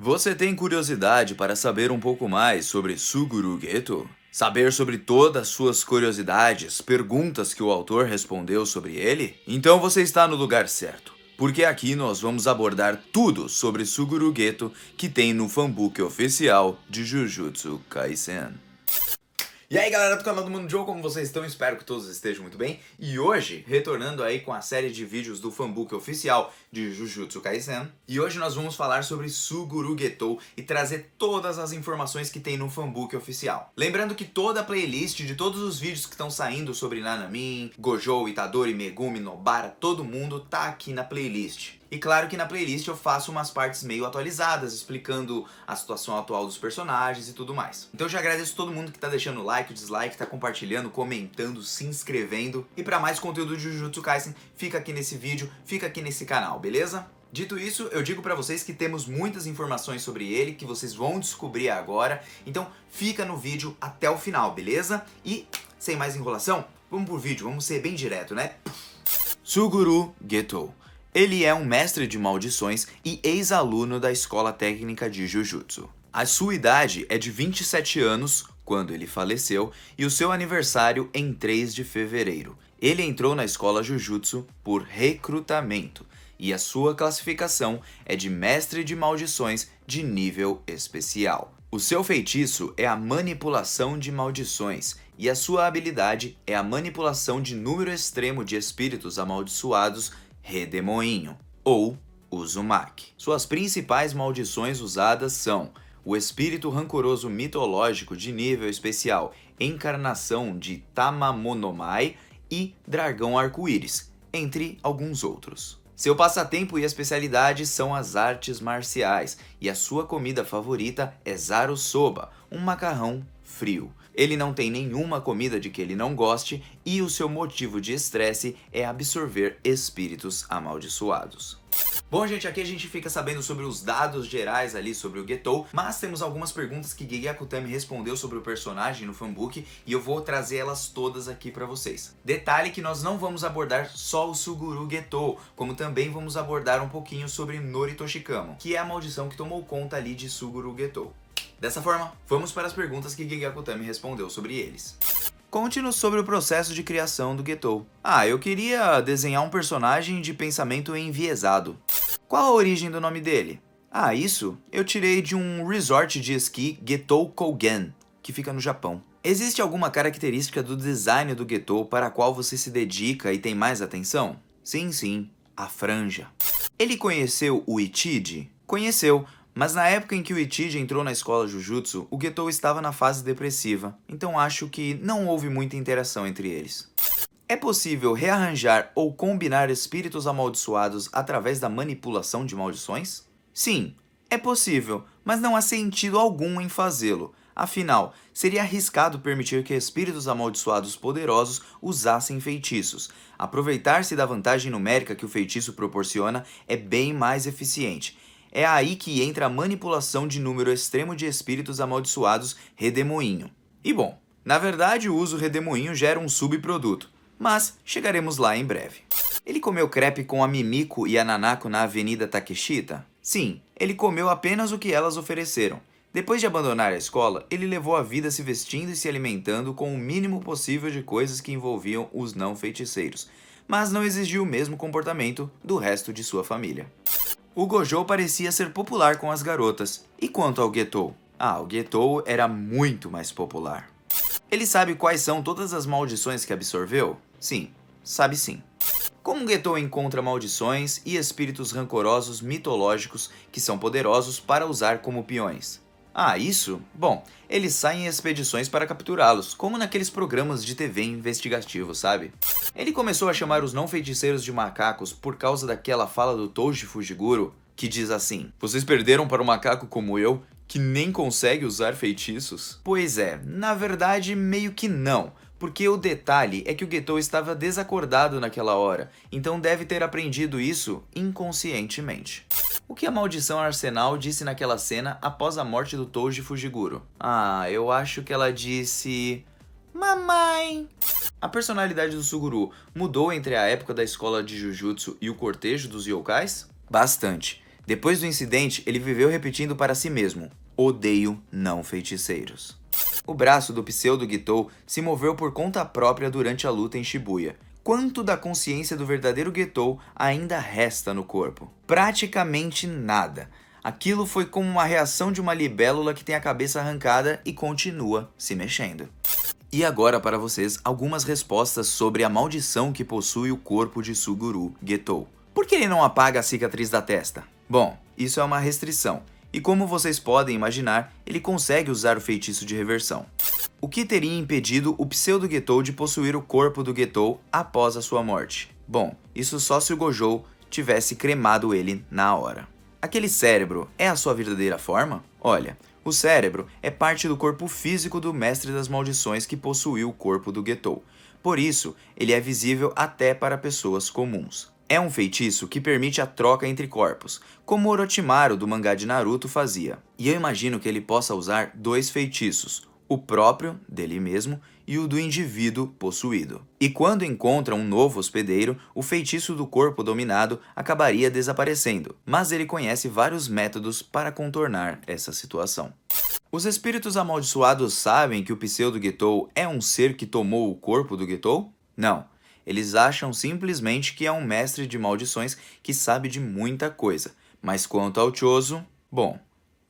Você tem curiosidade para saber um pouco mais sobre Suguru Geto? Saber sobre todas as suas curiosidades, perguntas que o autor respondeu sobre ele? Então você está no lugar certo, porque aqui nós vamos abordar tudo sobre Suguru Geto que tem no fanbook oficial de Jujutsu Kaisen. E aí galera do canal do Mundo Joe, como vocês estão? Espero que todos estejam muito bem. E hoje, retornando aí com a série de vídeos do fanbook oficial de Jujutsu Kaisen. E hoje nós vamos falar sobre Suguru Geto e trazer todas as informações que tem no fanbook oficial. Lembrando que toda a playlist de todos os vídeos que estão saindo sobre Nanamin, Gojo, Itadori, Megumi, Nobara, todo mundo tá aqui na playlist. E claro que na playlist eu faço umas partes meio atualizadas, explicando a situação atual dos personagens e tudo mais. Então eu já agradeço todo mundo que tá deixando like, dislike, tá compartilhando, comentando, se inscrevendo. E para mais conteúdo de Jujutsu Kaisen, fica aqui nesse vídeo, fica aqui nesse canal, beleza? Dito isso, eu digo pra vocês que temos muitas informações sobre ele, que vocês vão descobrir agora. Então fica no vídeo até o final, beleza? E, sem mais enrolação, vamos pro vídeo, vamos ser bem direto, né? Suguru Geto. Ele é um mestre de maldições e ex-aluno da Escola Técnica de Jujutsu. A sua idade é de 27 anos, quando ele faleceu, e o seu aniversário em 3 de fevereiro. Ele entrou na escola Jujutsu por recrutamento, e a sua classificação é de mestre de maldições de nível especial. O seu feitiço é a manipulação de maldições, e a sua habilidade é a manipulação de número extremo de espíritos amaldiçoados Redemoinho, ou Uzumaki. Suas principais maldições usadas são o espírito rancoroso mitológico de nível especial, encarnação de Tamamonomai e dragão arco-íris, entre alguns outros. Seu passatempo e especialidade são as artes marciais, e a sua comida favorita é Zarusoba, um macarrão frio. Ele não tem nenhuma comida de que ele não goste e o seu motivo de estresse é absorver espíritos amaldiçoados. Bom, gente, aqui a gente fica sabendo sobre os dados gerais ali sobre o Geto, mas temos algumas perguntas que Gege Akutami respondeu sobre o personagem no fanbook e eu vou trazer elas todas aqui pra vocês. Detalhe que nós não vamos abordar só o Suguru Geto, como também vamos abordar um pouquinho sobre Noritoshikamo, que é a maldição que tomou conta ali de Suguru Geto. Dessa forma, vamos para as perguntas que Gege Akutami respondeu sobre eles. Conte-nos sobre o processo de criação do Geto. Eu queria desenhar um personagem de pensamento enviesado. Qual a origem do nome dele? Isso eu tirei de um resort de esqui Geto Kougen, que fica no Japão. Existe alguma característica do design do Geto para a qual você se dedica e tem mais atenção? Sim, a franja. Ele conheceu o Ichiji? Conheceu. Mas na época em que o Ichiji entrou na escola Jujutsu, o Geto estava na fase depressiva, então acho que não houve muita interação entre eles. É possível rearranjar ou combinar espíritos amaldiçoados através da manipulação de maldições? Sim, é possível, mas não há sentido algum em fazê-lo. Afinal, seria arriscado permitir que espíritos amaldiçoados poderosos usassem feitiços. Aproveitar-se da vantagem numérica que o feitiço proporciona é bem mais eficiente. É aí que entra a manipulação de número extremo de espíritos amaldiçoados Redemoinho. E bom, na verdade o uso Redemoinho gera um subproduto, mas chegaremos lá em breve. Ele comeu crepe com a Mimiko e a Nanako na Avenida Takeshita? Sim, ele comeu apenas o que elas ofereceram. Depois de abandonar a escola, ele levou a vida se vestindo e se alimentando com o mínimo possível de coisas que envolviam os não feiticeiros, mas não exigiu o mesmo comportamento do resto de sua família. O Gojo parecia ser popular com as garotas. E quanto ao Geto? O Geto era muito mais popular. Ele sabe quais são todas as maldições que absorveu? Sim, sabe sim. Como Geto encontra maldições e espíritos rancorosos mitológicos que são poderosos para usar como peões? Isso? Bom, ele sai em expedições para capturá-los, como naqueles programas de TV investigativos, sabe? Ele começou a chamar os não-feiticeiros de macacos por causa daquela fala do Toji Fujiguro, que diz assim: "Vocês perderam para um macaco como eu, que nem consegue usar feitiços?" Pois é, na verdade meio que não, porque o detalhe é que o Geto estava desacordado naquela hora, então deve ter aprendido isso inconscientemente. O que a maldição Arsenal disse naquela cena após a morte do Toji Fujiguro? Eu acho que ela disse: "Mamãe." A personalidade do Suguru mudou entre a época da escola de Jujutsu e o cortejo dos yokais? Bastante. Depois do incidente, ele viveu repetindo para si mesmo: odeio não feiticeiros. O braço do pseudo-Getou se moveu por conta própria durante a luta em Shibuya. Quanto da consciência do verdadeiro Getou ainda resta no corpo? Praticamente nada. Aquilo foi como uma reação de uma libélula que tem a cabeça arrancada e continua se mexendo. E agora para vocês algumas respostas sobre a maldição que possui o corpo de Suguru Getou. Por que ele não apaga a cicatriz da testa? Bom, isso é uma restrição. E como vocês podem imaginar, ele consegue usar o feitiço de reversão. O que teria impedido o pseudo-Getou de possuir o corpo do Getou após a sua morte? Bom, isso só se o Gojo tivesse cremado ele na hora. Aquele cérebro é a sua verdadeira forma? Olha, o cérebro é parte do corpo físico do Mestre das Maldições que possuiu o corpo do Getou. Por isso, ele é visível até para pessoas comuns. É um feitiço que permite a troca entre corpos, como Orochimaru do mangá de Naruto fazia. E eu imagino que ele possa usar dois feitiços, o próprio, dele mesmo, e o do indivíduo possuído. E quando encontra um novo hospedeiro, o feitiço do corpo dominado acabaria desaparecendo, mas ele conhece vários métodos para contornar essa situação. Os espíritos amaldiçoados sabem que o pseudo-Getou é um ser que tomou o corpo do Getou? Não. Eles acham simplesmente que é um mestre de maldições que sabe de muita coisa. Mas quanto ao Choso, bom,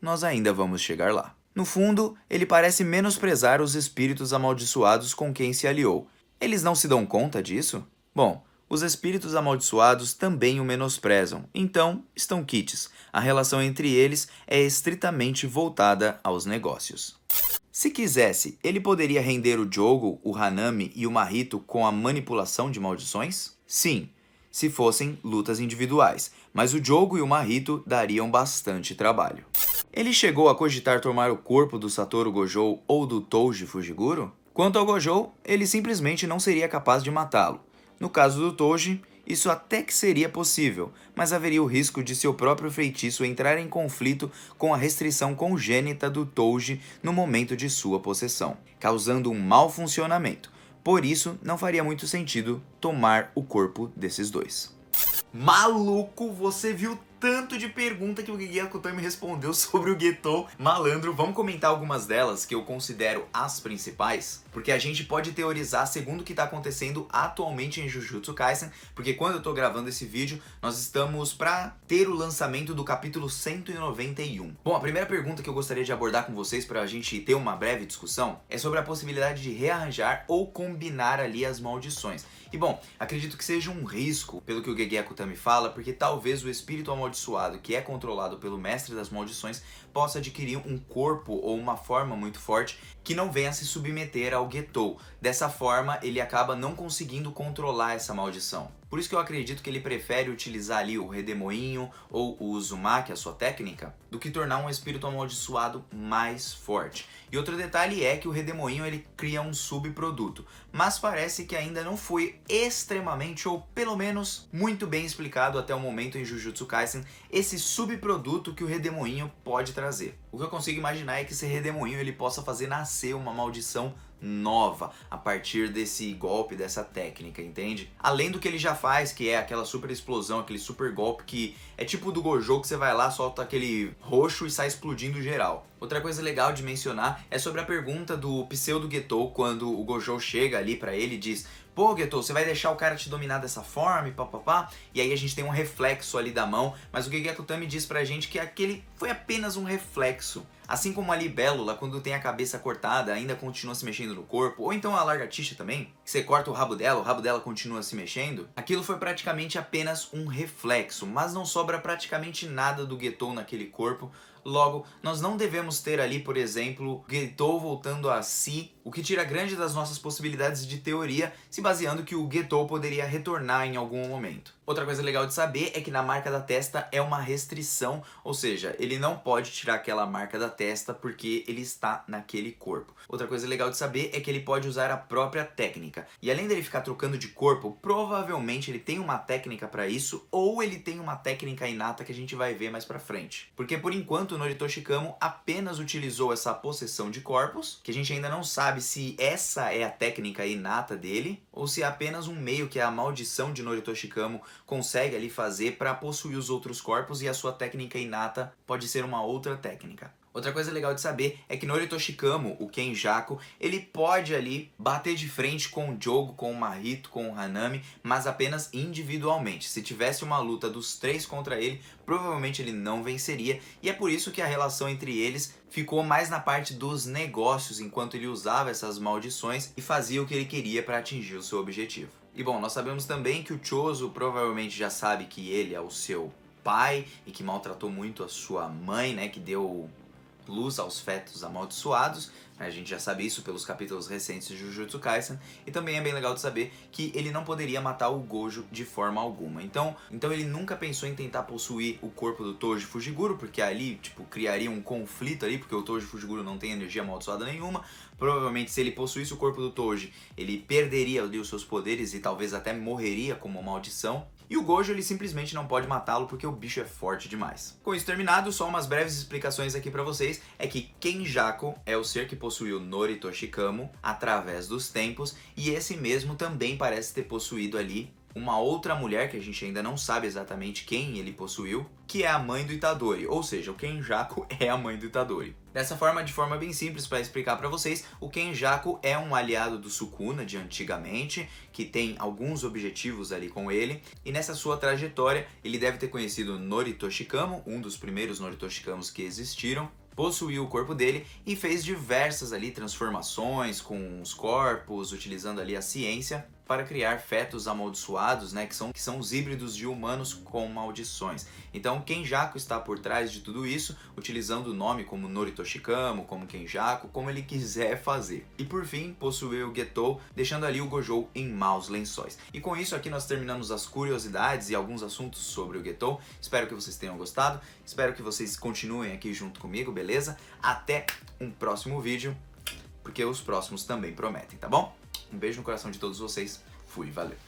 nós ainda vamos chegar lá. No fundo, ele parece menosprezar os espíritos amaldiçoados com quem se aliou. Eles não se dão conta disso? Bom, os espíritos amaldiçoados também o menosprezam, então estão quites. A relação entre eles é estritamente voltada aos negócios. Se quisesse, ele poderia render o Jogo, o Hanami e o Mahito com a manipulação de maldições? Sim, se fossem lutas individuais, mas o Jogo e o Mahito dariam bastante trabalho. Ele chegou a cogitar tomar o corpo do Satoru Gojo ou do Touji Fujiguro? Quanto ao Gojo, ele simplesmente não seria capaz de matá-lo. No caso do Touji, isso até que seria possível, mas haveria o risco de seu próprio feitiço entrar em conflito com a restrição congênita do Touji no momento de sua possessão, causando um mau funcionamento. Por isso, não faria muito sentido tomar o corpo desses dois. Maluco, você viu tanto de pergunta que o Gege Akutami respondeu sobre o Getou. Malandro, vamos comentar algumas delas que eu considero as principais? Porque a gente pode teorizar segundo o que está acontecendo atualmente em Jujutsu Kaisen, porque quando eu tô gravando esse vídeo, nós estamos para ter o lançamento do capítulo 191. Bom, a primeira pergunta que eu gostaria de abordar com vocês para a gente ter uma breve discussão é sobre a possibilidade de rearranjar ou combinar ali as maldições. E bom, acredito que seja um risco, pelo que o Gege Akutami fala, porque talvez o espírito amaldiçoado, que é controlado pelo Mestre das Maldições, possa adquirir um corpo ou uma forma muito forte que não venha se submeter ao Getou. Dessa forma, ele acaba não conseguindo controlar essa maldição. Por isso que eu acredito que ele prefere utilizar ali o Redemoinho ou o Uzumaki, a sua técnica, do que tornar um espírito amaldiçoado mais forte. E outro detalhe é que o Redemoinho ele cria um subproduto, mas parece que ainda não foi extremamente ou pelo menos muito bem explicado até o momento em Jujutsu Kaisen esse subproduto que o Redemoinho pode trazer. O que eu consigo imaginar é que esse Redemoinho ele possa fazer nascer uma maldição nova a partir desse golpe, dessa técnica, entende? Além do que ele já faz, que é aquela super explosão, aquele super golpe que é tipo do Gojo, que você vai lá, solta aquele roxo e sai explodindo geral. Outra coisa legal de mencionar é sobre a pergunta do pseudo Getou quando o Gojo chega ali pra ele e diz: pô, Getou, você vai deixar o cara te dominar dessa forma e papapá? E aí a gente tem um reflexo ali da mão, mas o Gege Akutami diz pra gente que aquele foi apenas um reflexo. Assim como a libélula, quando tem a cabeça cortada, ainda continua se mexendo no corpo, ou então a lagartixa também, que você corta o rabo dela continua se mexendo, aquilo foi praticamente apenas um reflexo, mas não sobra praticamente nada do Getou naquele corpo. Logo, nós não devemos ter ali, por exemplo, Getou voltando a si, o que tira grande das nossas possibilidades de teoria, se baseando que o Getou poderia retornar em algum momento. Outra coisa legal de saber é que na marca da testa é uma restrição, ou seja, ele não pode tirar aquela marca da testa porque ele está naquele corpo. Outra coisa legal de saber é que ele pode usar a própria técnica. E além dele ficar trocando de corpo, provavelmente ele tem uma técnica para isso, ou ele tem uma técnica inata que a gente vai ver mais pra frente. Porque por enquanto o Noritoshi Kamo apenas utilizou essa possessão de corpos, que a gente ainda não sabe se essa é a técnica inata dele, ou se é apenas um meio que é a maldição de Noritoshi Kamo consegue ali fazer para possuir os outros corpos e a sua técnica inata pode ser uma outra técnica. Outra coisa legal de saber é que Norito Shikamo, o Kenjaku, ele pode ali bater de frente com o Jogo, com o Mahito, com o Hanami, mas apenas individualmente. Se tivesse uma luta dos 3 contra ele, provavelmente ele não venceria, e é por isso que a relação entre eles ficou mais na parte dos negócios, enquanto ele usava essas maldições e fazia o que ele queria para atingir o seu objetivo. E bom, nós sabemos também que o Chozo provavelmente já sabe que ele é o seu pai e que maltratou muito a sua mãe, né, que deu luz aos fetos amaldiçoados. A gente já sabe isso pelos capítulos recentes de Jujutsu Kaisen, e também é bem legal de saber que ele não poderia matar o Gojo de forma alguma. Então ele nunca pensou em tentar possuir o corpo do Toji Fujiguro, porque ali, tipo, criaria um conflito ali, porque o Toji Fujiguro não tem energia amaldiçoada nenhuma. Provavelmente, se ele possuísse o corpo do Toji, ele perderia ali os seus poderes e talvez até morreria como uma maldição. E o Gojo, ele simplesmente não pode matá-lo porque o bicho é forte demais. Com isso terminado, só umas breves explicações aqui pra vocês, é que Kenjaku é o ser que possuiu Norito Shikamo através dos tempos, e esse mesmo também parece ter possuído ali uma outra mulher, que a gente ainda não sabe exatamente quem ele possuiu, que é a mãe do Itadori, ou seja, o Kenjaku é a mãe do Itadori. Dessa forma, de forma bem simples para explicar para vocês, o Kenjaku é um aliado do Sukuna de antigamente, que tem alguns objetivos ali com ele, e nessa sua trajetória ele deve ter conhecido Norito Shikamo, um dos primeiros Norito Shikamos que existiram, possuiu o corpo dele e fez diversas ali transformações com os corpos, utilizando ali a ciência para criar fetos amaldiçoados, né, que são os híbridos de humanos com maldições. Então Kenjaku está por trás de tudo isso, utilizando o nome como Norito Shikamo, como Kenjaku, como ele quiser fazer. E por fim, possuiu o Getou, deixando ali o Gojo em maus lençóis. E com isso aqui nós terminamos as curiosidades e alguns assuntos sobre o Getou. Espero que vocês tenham gostado, espero que vocês continuem aqui junto comigo, beleza? Até um próximo vídeo, porque os próximos também prometem, tá bom? Um beijo no coração de todos vocês. Fui, valeu!